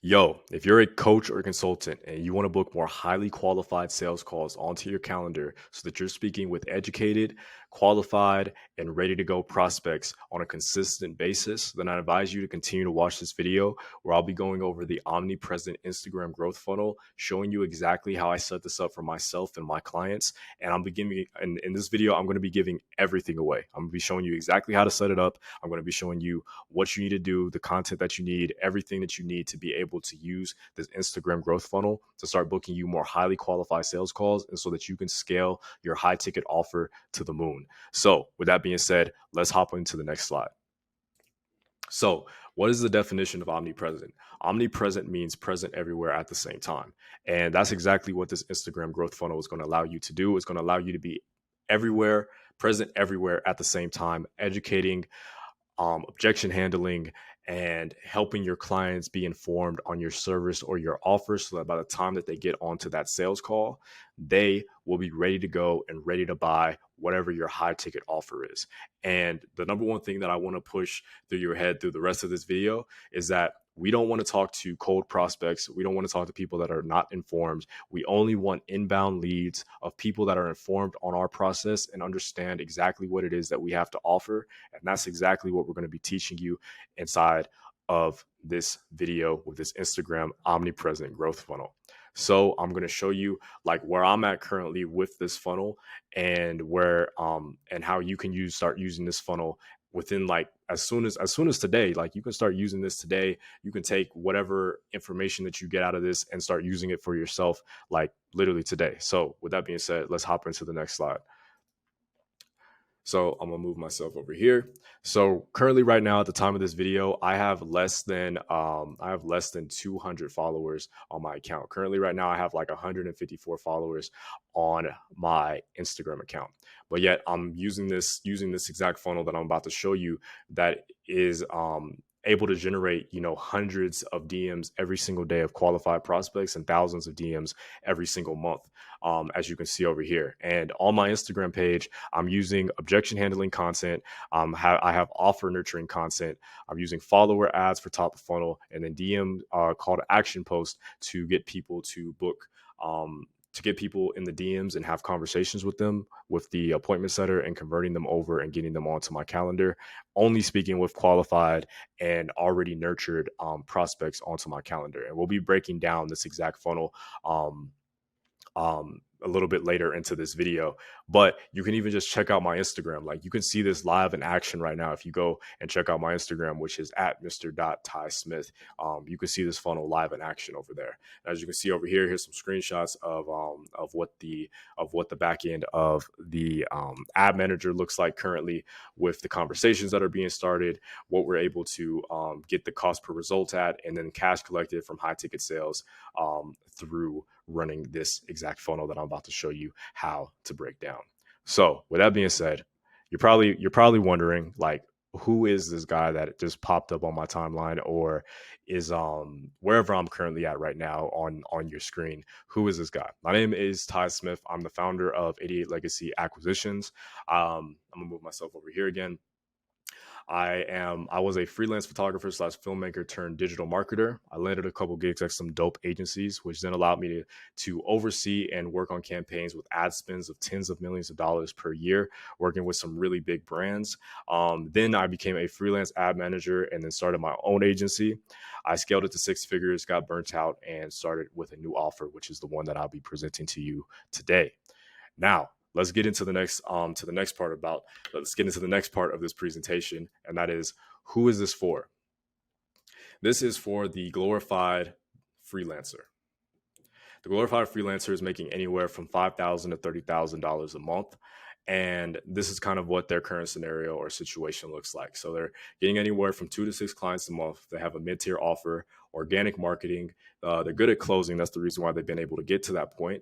Yo, if you're a coach or consultant and you want to book more highly qualified sales calls onto your calendar so that you're speaking with educated, qualified, and ready to go prospects on a consistent basis, then I advise you to continue to watch this video where I'll be going over the omnipresent Instagram growth funnel, showing you exactly how I set this up for myself and my clients. And I'm beginning in this video, I'm going to be giving everything away. I'm going to be showing you exactly how to set it up. I'm going to be showing you what you need to do, the content that you need, everything that you need to be able to use this Instagram growth funnel to start booking you more highly qualified sales calls and so that you can scale your high ticket offer to the moon. So with that being said, let's hop into the next slide. So what is the definition of omnipresent? Omnipresent means present everywhere at the same time. And that's exactly what this Instagram growth funnel is going to allow you to do. It's going to allow you to be everywhere, present everywhere at the same time, educating, objection handling, and helping your clients be informed on your service or your offer so that by the time that they get onto that sales call, they will be ready to go and ready to buy whatever your high ticket offer is. And the number one thing that I want to push through your head through the rest of this video is that we don't want to talk to cold prospects. We don't want to talk to people that are not informed. We only want inbound leads of people that are informed on our process and understand exactly what it is that we have to offer. And that's exactly what we're going to be teaching you inside of this video with this Instagram omnipresent growth funnel. So I'm going to show you like where I'm at currently with this funnel and where and how you can start using this funnel within like as soon as today. Like you can start using this today. You can take whatever information that you get out of this and start using it for yourself, like literally today. So with that being said, let's hop into the next slide. So I'm gonna move myself over here. So currently, right now, at the time of this video, I have less than 200 followers on my account. Currently, right now, I have like 154 followers on my Instagram account. But yet, I'm using this exact funnel that I'm about to show you that is able to generate hundreds of DMs every single day of qualified prospects and thousands of DMs every single month, as you can see over here. And on my Instagram page, I'm using objection handling content. I have offer nurturing content. I'm using follower ads for top of funnel, and then DM call to action post to get people to book. To get people in the DMs and have conversations with them with the appointment setter and converting them over and getting them onto my calendar, only speaking with qualified and already nurtured prospects onto my calendar. And we'll be breaking down this exact funnel a little bit later into this video, but you can even just check out my Instagram. Like you can see this live in action right now. If you go and check out my Instagram, which is at Mr. Smith, you can see this funnel live in action over there. As you can see over here, here's some screenshots of what the back end of the ad manager looks like currently with the conversations that are being started, what we're able to get the cost per result at, and then cash collected from high ticket sales through running this exact funnel that I'm about to show you how to break down. So with that being said, you're probably wondering like, who is this guy that just popped up on my timeline or is wherever I'm currently at right now on your screen? Who is this guy? My name is Todd Smith. I'm the founder of 88 Legacy Acquisitions. I'm gonna move myself over here again. I was a freelance photographer / filmmaker turned digital marketer. I landed a couple gigs at some dope agencies, which then allowed me to oversee and work on campaigns with ad spends of tens of millions of dollars per year, working with some really big brands. Then I became a freelance ad manager and then started my own agency. I scaled it to 6 figures, got burnt out, and started with a new offer, which is the one that I'll be presenting to you today. Now, let's get into the next part of this presentation, and that is, who is this for? This is for the glorified freelancer. The glorified freelancer is making anywhere from $5,000 to $30,000 a month. And this is kind of what their current scenario or situation looks like. So they're getting anywhere from 2 to 6 clients a month. They have a mid-tier offer, organic marketing. They're good at closing. That's the reason why they've been able to get to that point.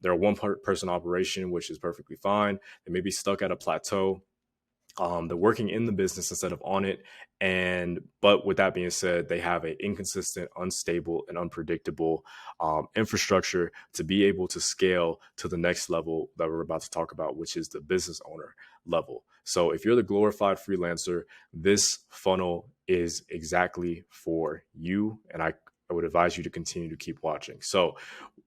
They're a one-person operation, which is perfectly fine. They may be stuck at a plateau. They're working in the business instead of on it. But with that being said, they have an inconsistent, unstable, and unpredictable infrastructure to be able to scale to the next level that we're about to talk about, which is the business owner level. So if you're the glorified freelancer, this funnel is exactly for you. And would advise you to continue to keep watching. So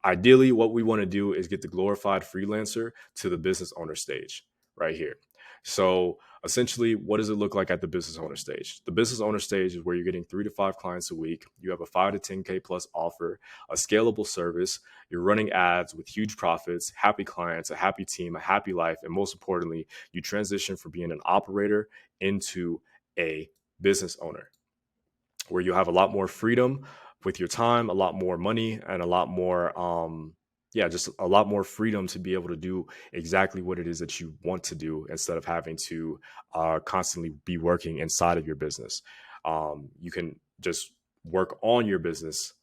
ideally, what we want to do is get the glorified freelancer to the business owner stage right here. So essentially, what does it look like at the business owner stage? The business owner stage is where you're getting 3 to 5 clients a week. You have a 5 to 10K plus offer, a scalable service. You're running ads with huge profits, happy clients, a happy team, a happy life. And most importantly, you transition from being an operator into a business owner, where you have a lot more freedom with your time, a lot more money, and a lot more, just a lot more freedom to be able to do exactly what it is that you want to do instead of having to constantly be working inside of your business. You can just work on your business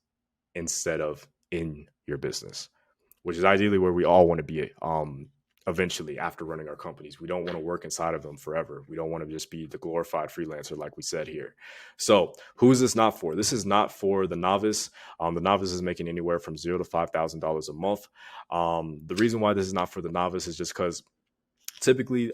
instead of in your business, which is ideally where we all want to be eventually after running our companies. We don't want to work inside of them forever. We don't want to just be the glorified freelancer like we said here. So who is this not for? This is not for the novice. The novice is making anywhere from $0 to $5,000 a month. The reason why this is not for the novice is just because typically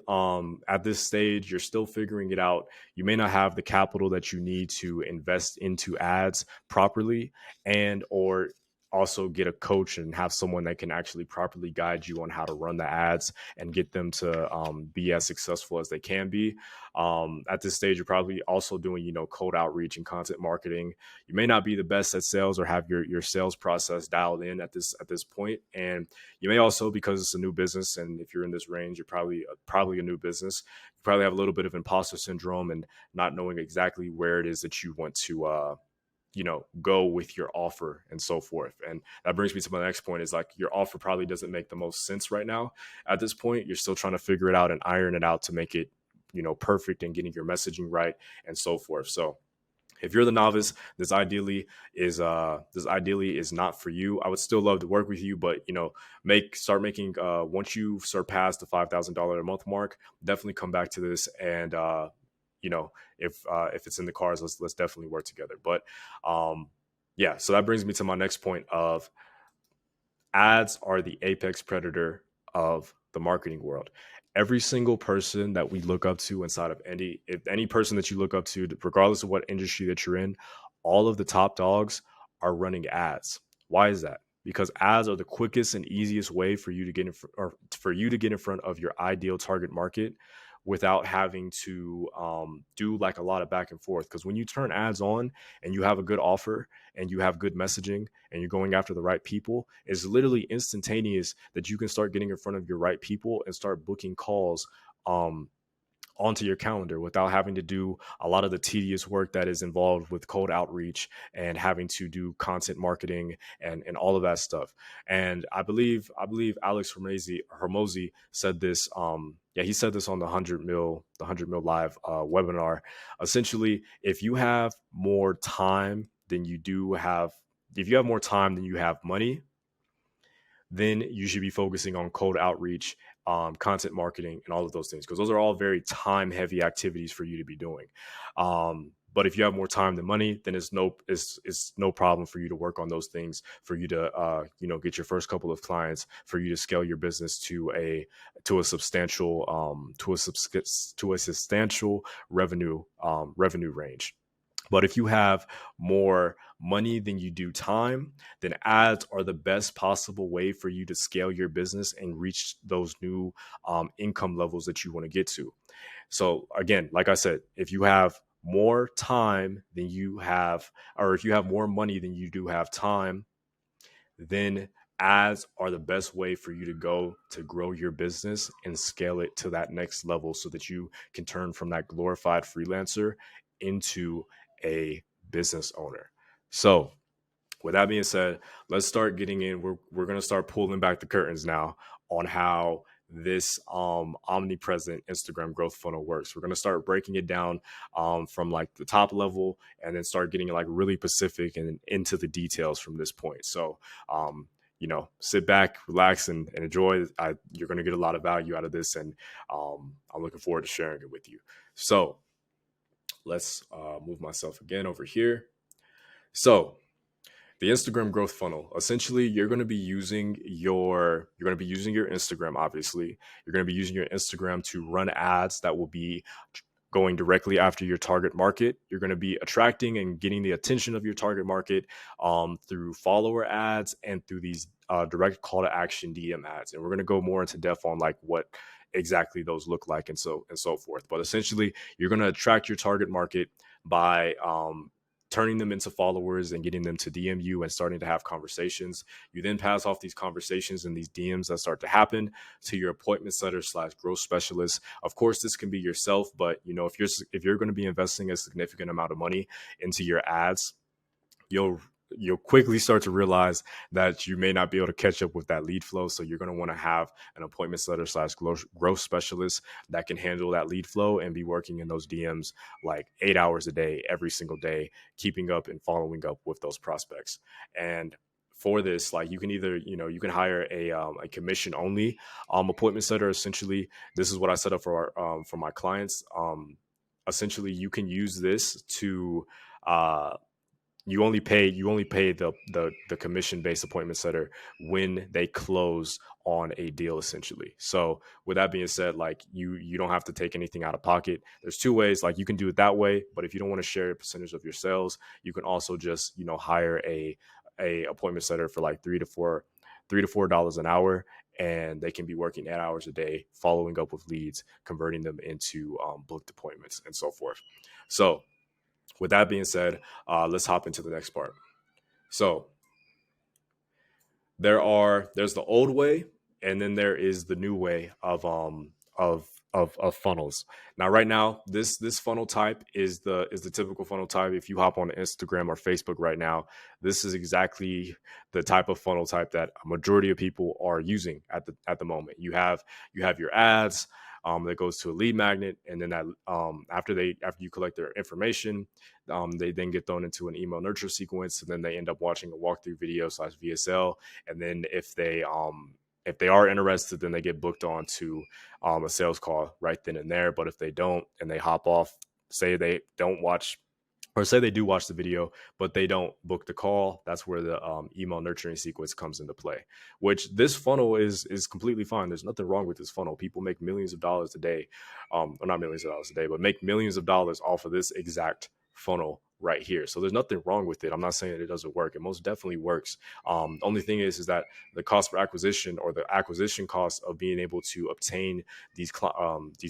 at this stage you're still figuring it out. You may not have the capital that you need to invest into ads properly, and or also get a coach and have someone that can actually properly guide you on how to run the ads and get them to be as successful as they can be. At this stage, you're probably also doing, cold outreach and content marketing. You may not be the best at sales or have your sales process dialed in at this point. And you may also, because it's a new business, and if you're in this range, you're probably a new business, you probably have a little bit of imposter syndrome and not knowing exactly where it is that you want to go with your offer and so forth. And that brings me to my next point, is like your offer probably doesn't make the most sense right now. At this point, you're still trying to figure it out and iron it out to make it, perfect and getting your messaging right and so forth. So if you're the novice, this ideally is not for you. I would still love to work with you, but start making once you surpass the $5,000 a month mark, definitely come back to this. And if it's in the cards, let's definitely work together. But so that brings me to my next point of ads are the apex predator of the marketing world. Every single person that we look up to inside of any person that you look up to, regardless of what industry that you're in, all of the top dogs are running ads. Why is that? Because ads are the quickest and easiest way for you to get in front of your ideal target market without having to do like a lot of back and forth. Because when you turn ads on and you have a good offer and you have good messaging and you're going after the right people, it's literally instantaneous that you can start getting in front of your right people and start booking calls onto your calendar without having to do a lot of the tedious work that is involved with cold outreach and having to do content marketing and all of that stuff. And I believe Alex Hormozy said this. He said this on the 100 mil live webinar. Essentially, if you have more time than you have money, then you should be focusing on cold outreach, content marketing, and all of those things, because those are all very time heavy activities for you to be doing. But if you have more time than money, then it's no problem for you to work on those things, for you to get your first couple of clients, for you to scale your business to a substantial revenue range. But if you have more money than you do time, then ads are the best possible way for you to scale your business and reach those new income levels that you want to get to. So again, like I said, if you have more time than you have, or if you have more money than you do have time, then ads are the best way for you to go to grow your business and scale it to that next level so that you can turn from that glorified freelancer into a business owner. So with that being said, let's start getting in. We're going to start pulling back the curtains now on how this omnipresent Instagram growth funnel works. We're going to start breaking it down from like the top level and then start getting like really specific and into the details from this point. So, sit back, relax, and enjoy. You're going to get a lot of value out of this, and I'm looking forward to sharing it with you. So let's move myself again over here. So the Instagram growth funnel, essentially, you're going to be using your Instagram. Obviously, you're going to be using your Instagram to run ads that will be going directly after your target market. You're going to be attracting and getting the attention of your target market through follower ads and through these direct call to action DM ads. And we're going to go more into depth on like what exactly those look like and so forth. But essentially, you're going to attract your target market by turning them into followers and getting them to DM you and starting to have conversations. You then pass off these conversations and these DMs that start to happen to your appointment setter / growth specialist. Of course, this can be yourself, but if you're going to be investing a significant amount of money into your ads, you'll quickly start to realize that you may not be able to catch up with that lead flow. So you're going to want to have an appointment setter / growth specialist that can handle that lead flow and be working in those DMs like 8 hours a day, every single day, keeping up and following up with those prospects. And for this, like you can either, you can hire a commission only appointment setter. Essentially, this is what I set up for my clients. Essentially, you can use this to you only pay the commission based appointment setter when they close on a deal, essentially. So with that being said, like you don't have to take anything out of pocket. There's two ways, like you can do it that way, but if you don't want to share a percentage of your sales, you can also just hire a appointment setter for like $3 to $4 an hour, and they can be working 8 hours a day, following up with leads, converting them into booked appointments and so forth. So with that being said, let's hop into the next part. So there's the old way, and then there is the new way of funnels. Now, right now, this funnel type is the typical funnel type. If you hop on Instagram or Facebook right now, this is exactly the type of funnel type that a majority of people are using at the moment. You have your ads. That goes to a lead magnet, and then that after you collect their information, they then get thrown into an email nurture sequence, and then they end up watching a walkthrough video / VSL, and then if they are interested, then they get booked on to a sales call right then and there. But if they don't and they hop off, say they don't watch, or say they do watch the video, but they don't book the call, that's where the email nurturing sequence comes into play, which this funnel is completely fine. There's nothing wrong with this funnel. People make millions of dollars a day, or not millions of dollars a day, but make millions of dollars off of this exact funnel right here. So there's nothing wrong with it. I'm not saying that it doesn't work. It most definitely works. The only thing is that the cost per acquisition, or the acquisition cost of being able to obtain these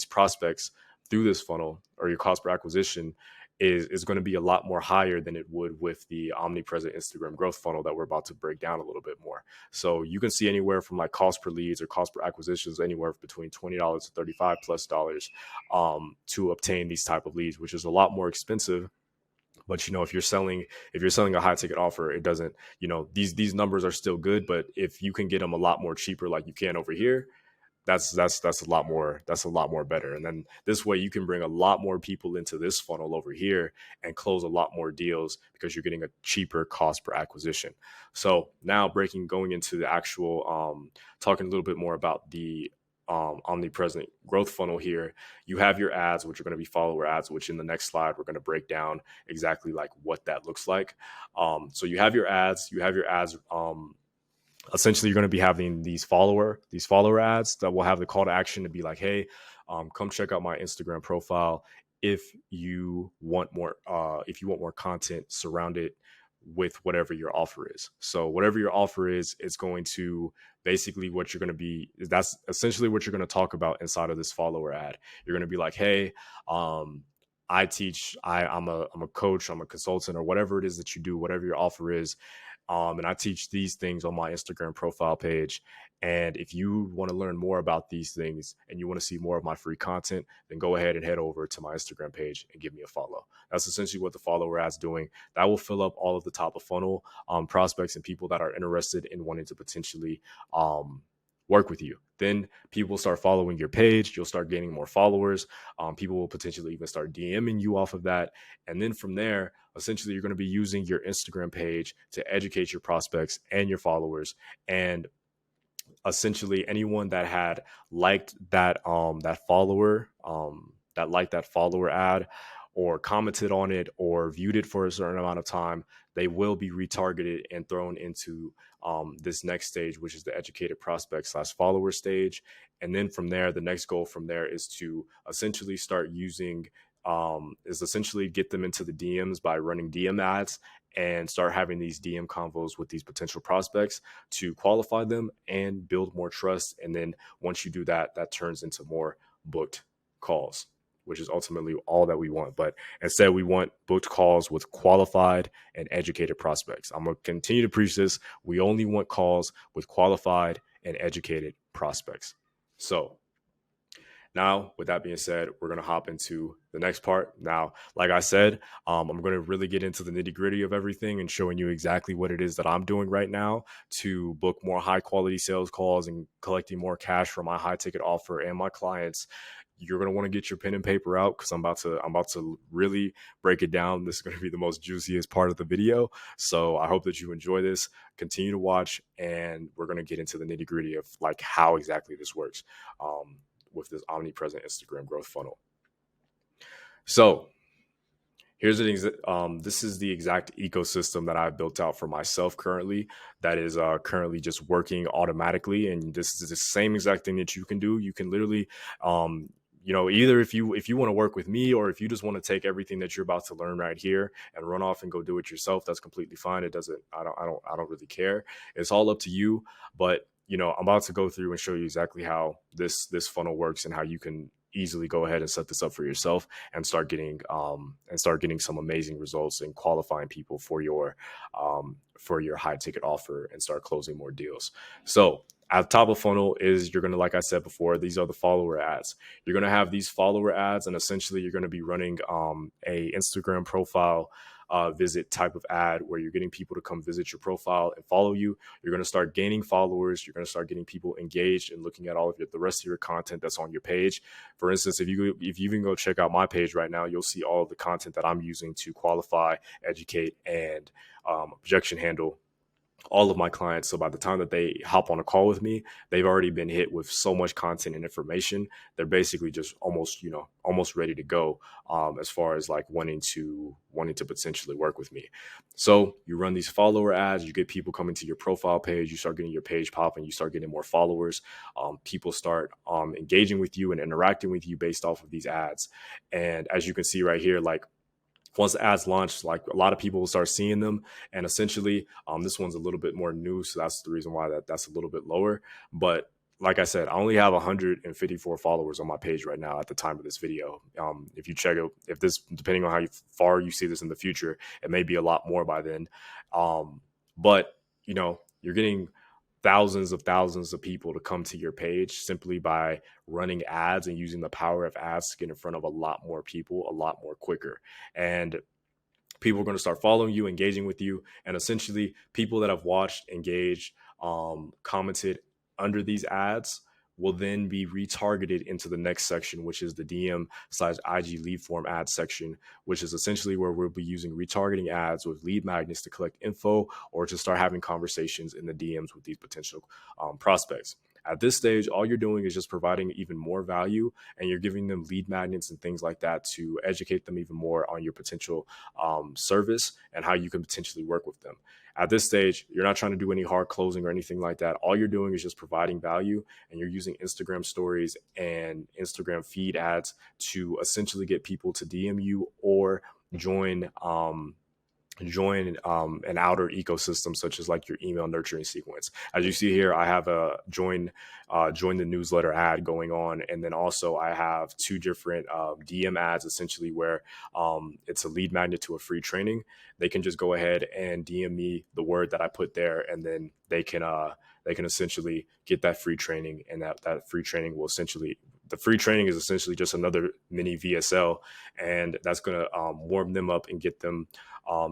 prospects through this funnel, or your cost per acquisition, is going to be a lot more higher than it would with the omnipresent Instagram growth funnel that we're about to break down a little bit more. So you can see anywhere from like cost per leads or cost per acquisitions, anywhere between $20 to $35+ to obtain these type of leads, which is a lot more expensive. But if you're selling a high ticket offer, it doesn't, these numbers are still good, but if you can get them a lot more cheaper, like you can over here, that's a lot more better. And then this way you can bring a lot more people into this funnel over here and close a lot more deals because you're getting a cheaper cost per acquisition. So now going into the actual, talking a little bit more about the omnipresent growth funnel here. You have your ads, which are going to be follower ads, which in the next slide, we're going to break down exactly like what that looks like. So you have your ads, essentially you're going to be having these follower ads that will have the call to action to be like, hey, come check out my Instagram profile if you want more content surrounded with whatever your offer is. So whatever your offer is, it's going to basically that's essentially what you're going to talk about inside of this follower ad. You're going to be like, hey, I teach, I'm a coach, I'm a consultant, or whatever it is that you do, whatever your offer is. And I teach these things on my Instagram profile page. And if you want to learn more about these things and you want to see more of my free content, then go ahead and head over to my Instagram page and give me a follow. That's essentially what the follower ad's doing. That will fill up all of the top of funnel prospects and people that are interested in wanting to potentially work with you. Then people start following your page. You'll start gaining more followers. People will potentially even start DMing you off of that. And then from there, essentially, you're going to be using your Instagram page to educate your prospects and your followers. And essentially, anyone that had liked that follower ad, or commented on it, or viewed it for a certain amount of time, they will be retargeted and thrown into this next stage, which is the educated prospect / follower stage. And then from there, the next goal from there is to essentially start using is essentially get them into the DMs by running DM ads and start having these DM convos with these potential prospects to qualify them and build more trust. And then once you do that, that turns into more booked calls, which is ultimately all that we want. But instead, we want booked calls with qualified and educated prospects. I'm going to continue to preach this. We only want calls with qualified and educated prospects. So now, with that being said, we're going to hop into the next part. Now, like I said, I'm going to really get into the nitty gritty of everything and showing you exactly what it is that I'm doing right now to book more high quality sales calls and collecting more cash from my high ticket offer and my clients. You're going to want to get your pen and paper out because I'm about to really break it down. This is going to be the most juiciest part of the video. So I hope that you enjoy this. Continue to watch, and we're going to get into the nitty gritty of like how exactly this works. With this omnipresent Instagram growth funnel. So here's this is the exact ecosystem that I've built out for myself currently that is currently just working automatically. And this is the same exact thing that you can do. You can literally, either if you want to work with me or if you just want to take everything that you're about to learn right here and run off and go do it yourself, that's completely fine. I don't really care. It's all up to you. But I'm about to go through and show you exactly how this funnel works and how you can easily go ahead and set this up for yourself and start getting some amazing results and qualifying people for your high ticket offer and start closing more deals. So at the top of funnel is you're going to, like I said before, these are the follower ads. You're going to have these follower ads, and essentially you're going to be running a Instagram profile visit type of ad where you're getting people to come visit your profile and follow you. You're going to start gaining followers. You're going to start getting people engaged and looking at all of the rest of your content that's on your page. For instance, if you even go check out my page right now, you'll see all of the content that I'm using to qualify, educate, and objection handle all of my clients. So by the time that they hop on a call with me, they've already been hit with so much content and information. They're basically just almost ready to go as far as like wanting to potentially work with me. So you run these follower ads, you get people coming to your profile page, you start getting your page popping, you start getting more followers. People start engaging with you and interacting with you based off of these ads. And as you can see right here, like once the ads launch, like a lot of people will start seeing them. And essentially, this one's a little bit more new. So that's the reason why that's a little bit lower. But like I said, I only have 154 followers on my page right now at the time of this video. If you check it, depending on how far you see this in the future, it may be a lot more by then. But you're getting thousands of people to come to your page simply by running ads and using the power of ads to get in front of a lot more people a lot more quicker. And people are going to start following you, engaging with you. And essentially people that have watched, engaged, commented under these ads will then be retargeted into the next section, which is the DM/IG lead form ad section, which is essentially where we'll be using retargeting ads with lead magnets to collect info or to start having conversations in the DMs with these potential prospects. At this stage, all you're doing is just providing even more value, and you're giving them lead magnets and things like that to educate them even more on your potential service and how you can potentially work with them. At this stage, you're not trying to do any hard closing or anything like that. All you're doing is just providing value, and you're using Instagram stories and Instagram feed ads to essentially get people to DM you or join an outer ecosystem, such as like your email nurturing sequence. As you see here, I have a join the newsletter ad going on. And then also I have two different DM ads, essentially where it's a lead magnet to a free training. They can just go ahead and DM me the word that I put there, and then they can essentially get that free training. And that free training will essentially, the free training is essentially just another mini VSL, and that's going to warm them up and get them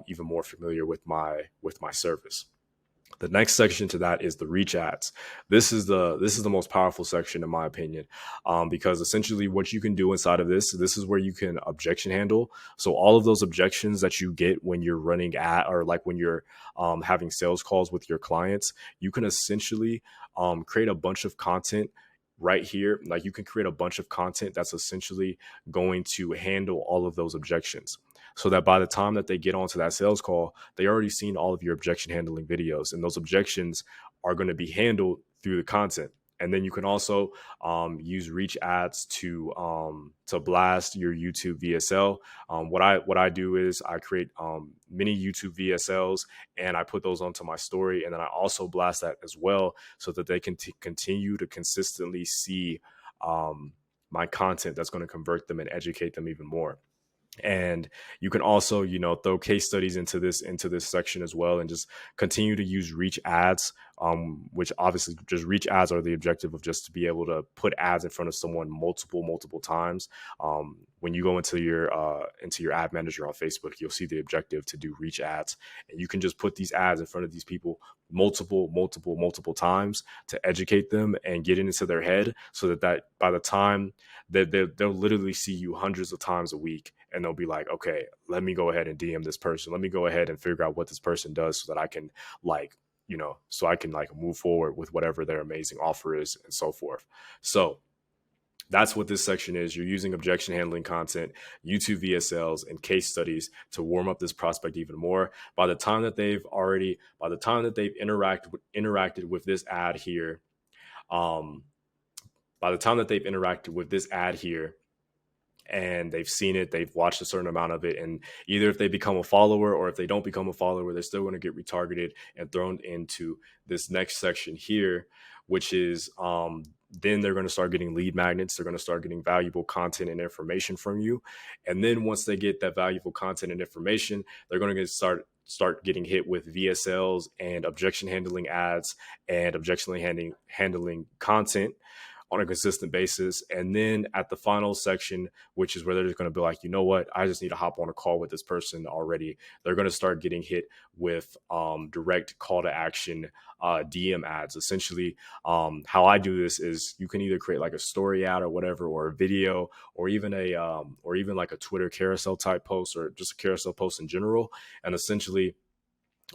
even more familiar with my service. The next section to that is the reach ads. This is the most powerful section in my opinion, because essentially what you can do inside of this is where you can objection handle. So all of those objections that you get when you're running or like when you're having sales calls with your clients, you can essentially create a bunch of content right here. Like you can create a bunch of content that's essentially going to handle all of those objections, so that by the time that they get onto that sales call, they already seen all of your objection handling videos, and those objections are going to be handled through the content. And then you can also use reach ads to blast your YouTube VSL. What I do is I create mini YouTube VSLs and I put those onto my story, and then I also blast that as well so that they can continue to consistently see my content that's going to convert them and educate them even more. And you can also, throw case studies into this section as well, and just continue to use reach ads, which obviously just reach ads are the objective of just to be able to put ads in front of someone multiple times. When you go into your ad manager on Facebook, you'll see the objective to do reach ads, and you can just put these ads in front of these people multiple times to educate them and get into their head, so that by the time that they'll literally see you hundreds of times a week, and they'll be like, okay, let me go ahead and DM this person. Let me go ahead and figure out what this person does so that I can move forward with whatever their amazing offer is and so forth. So that's what this section is. You're using objection handling content, YouTube VSLs, and case studies to warm up this prospect even more. By the time that they've interacted with this ad here, and they've seen it, they've watched a certain amount of it, and either if they become a follower or if they don't become a follower, they're still going to get retargeted and thrown into this next section here, which is then they're going to start getting lead magnets. They're going to start getting valuable content and information from you. And then once they get that valuable content and information, they're going to start getting hit with VSLs and objection handling ads and objection handling content on a consistent basis. And then at the final section, which is where they're just going to be like, you know what, I just need to hop on a call with this person already. They're going to start getting hit with direct call to action DM ads. Essentially, how I do this is you can either create like a story ad or whatever, or a video, or even like a Twitter carousel type post, or just a carousel post in general. And essentially,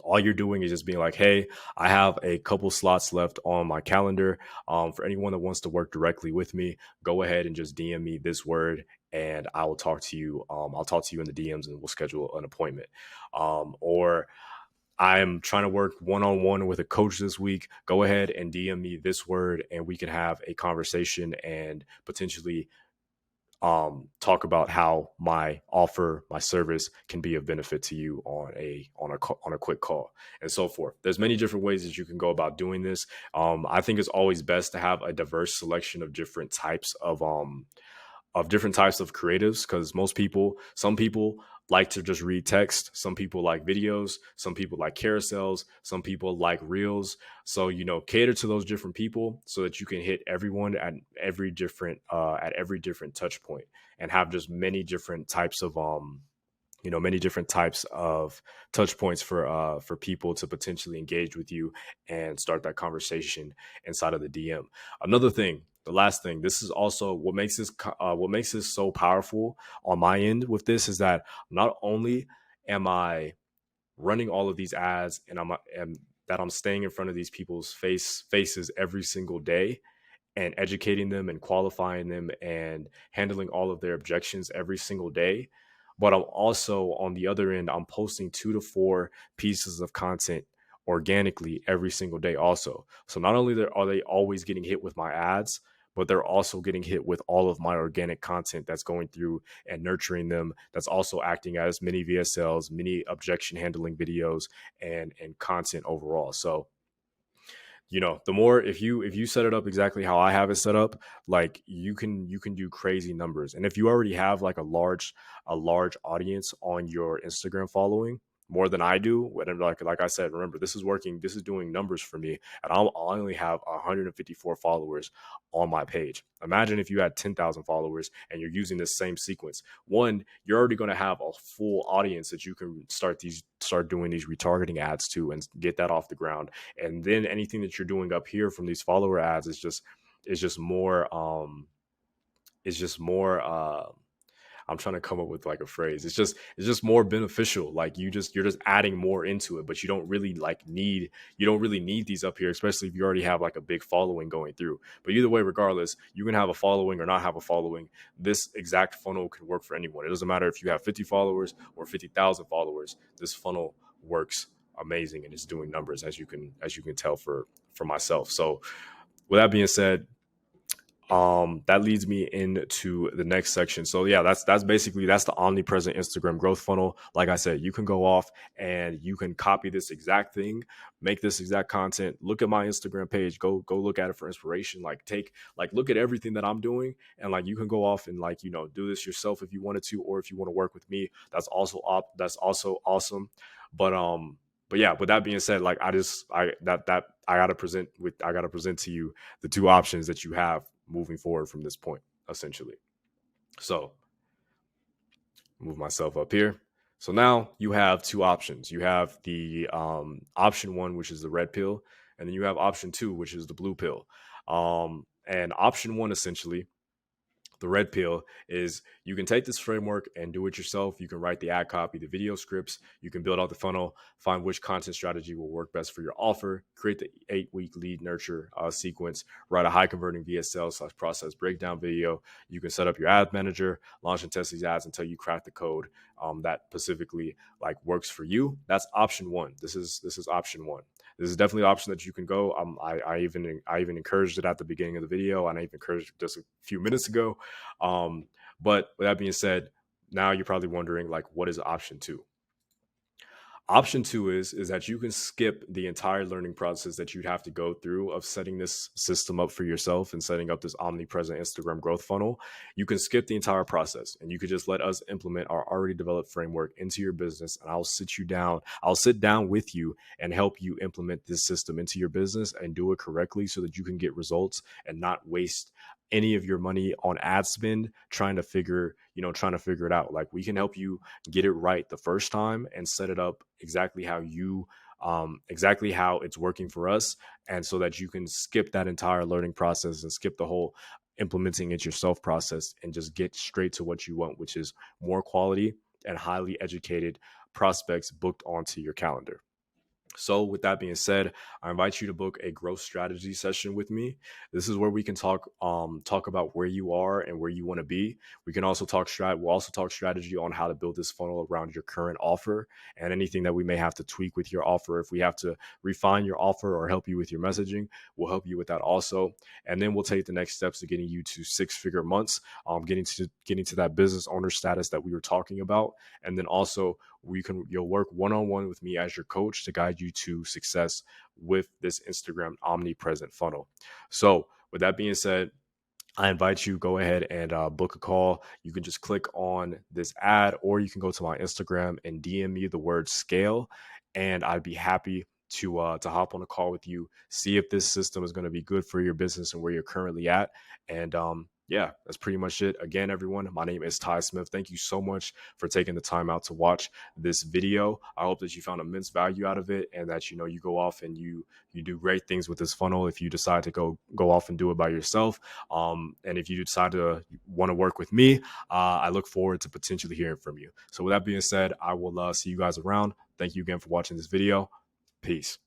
all you're doing is just being like, hey, I have a couple slots left on my calendar. For anyone that wants to work directly with me, go ahead and just DM me this word, and I will talk to you. I'll talk to you in the DMs, and we'll schedule an appointment. Or I'm trying to work one-on-one with a coach this week. Go ahead and DM me this word, and we can have a conversation and potentially talk about how my service can be of benefit to you on a quick call, and so forth. There's many different ways that you can go about doing this. I think it's always best to have a diverse selection of different types of creatives, because some people like to just read text. Some people like videos. Some people like carousels. Some people like reels. So, cater to those different people so that you can hit everyone at every different touch point, and have just many different types of touch points for people to potentially engage with you and start that conversation inside of the DM. Another thing, the last thing, this is also what makes this so powerful on my end with this, is that not only am I running all of these ads, and I'm staying in front of these people's faces every single day, and educating them and qualifying them and handling all of their objections every single day, but I'm also, on the other end, I'm posting 2 to 4 pieces of content organically every single day also. So not only are they always getting hit with my ads, but they're also getting hit with all of my organic content that's going through and nurturing them. That's also acting as mini VSLs, mini objection handling videos, and content overall. So, the more, if you set it up exactly how I have it set up, like you can do crazy numbers. And if you already have like a large audience on your Instagram following, more than I do, when like I said, remember, this is doing numbers for me, and I only have 154 followers on my page. Imagine if you had 10,000 followers and you're using this same sequence. One, you're already going to have a full audience that you can start doing these retargeting ads to, and get that off the ground. And then anything that you're doing up here from these follower ads is just more I'm trying to come up with like a phrase. It's just more beneficial. Like you're just adding more into it, but you don't really need these up here, especially if you already have like a big following going through. But either way, regardless, you can have a following or not have a following. This exact funnel can work for anyone. It doesn't matter if you have 50 followers or 50,000 followers. This funnel works amazing, and it's doing numbers, as you can tell for myself. So with that being said, that leads me into the next section. So yeah, that's basically that's the omnipresent Instagram growth funnel. Like I said, you can go off and you can copy this exact thing, make this exact content, look at my Instagram page, go look at it for inspiration, like take like look at everything that I'm doing, and like you can go off and like, you know, do this yourself if you wanted to, or if you want to work with me, that's also awesome. But yeah, with that being said, like I gotta present to you the two options that you have moving forward from this point, essentially. So move myself up here. So now you have two options. You have the option one, which is the red pill, and then you have option two, which is the blue pill. And option one, essentially, the red pill, is you can take this framework and do it yourself. You can write the ad copy, the video scripts, you can build out the funnel, find which content strategy will work best for your offer, create the 8-week lead nurture sequence, write a high converting VSL/process breakdown video. You can set up your ad manager, launch and test these ads until you crack the code that specifically like works for you. That's option one. This is option one. This is definitely an option that you can go. I even encouraged it at the beginning of the video, and I even encouraged it just a few minutes ago. But with that being said, now you're probably wondering, like, what is option two? Option two is that you can skip the entire learning process that you'd have to go through of setting this system up for yourself and setting up this omnipresent Instagram growth funnel. You can skip the entire process and you could just let us implement our already developed framework into your business. And I'll sit down with you and help you implement this system into your business and do it correctly so that you can get results and not waste any of your money on ad spend trying to figure it out. Like, we can help you get it right the first time and set it up exactly how it's working for us, and so that you can skip that entire learning process and skip the whole implementing it yourself process and just get straight to what you want, which is more quality and highly educated prospects booked onto your calendar. So with that being said, I invite you to book a growth strategy session with me. This is where we can talk about where you are and where you want to be. We can also we'll also talk strategy on how to build this funnel around your current offer and anything that we may have to tweak with your offer. If we have to refine your offer or help you with your messaging, we'll help you with that also. And then we'll take the next steps to getting you to 6-figure months, getting to that business owner status that we were talking about. And then also you'll work one-on-one with me as your coach to guide you to success with this Instagram omnipresent funnel. So with that being said, I invite you, go ahead and book a call. You can just click on this ad, or you can go to my Instagram and DM me the word scale, and I'd be happy to hop on a call with you, see if this system is going to be good for your business and where you're currently at. And yeah, that's pretty much it. Again, everyone, my name is Todd Smith. Thank you so much for taking the time out to watch this video. I hope that you found immense value out of it, and that, you know, you go off and you do great things with this funnel if you decide to go off and do it by yourself. And if you decide to want to work with me, I look forward to potentially hearing from you. So with that being said, I will see you guys around. Thank you again for watching this video. Peace.